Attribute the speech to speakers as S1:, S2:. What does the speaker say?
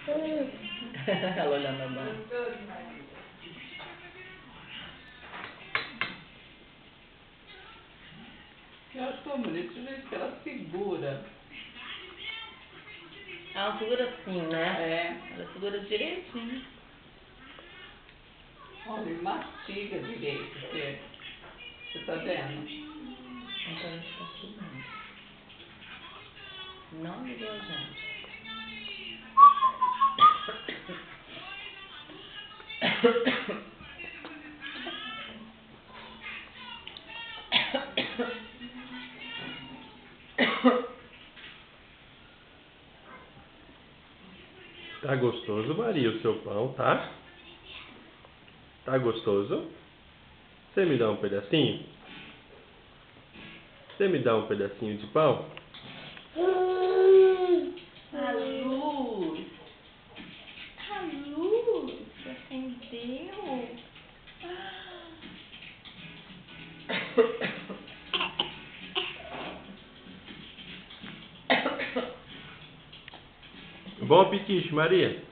S1: Ela olhando a mão.
S2: Eu acho tão bonito o jeito que ela segura.
S1: Ela segura assim, né?
S2: É.
S1: Ela segura direitinho.
S2: Olha, e mastiga direito, você tá vendo?
S1: Então isso tá filmando. Não ligou a gente.
S3: Tá gostoso, Maria, o seu pão, tá? Tá gostoso? Você me dá um pedacinho? Você me dá um pedacinho de pão?
S1: A luz! A luz! Acendeu!
S3: Bom apetite, Maria.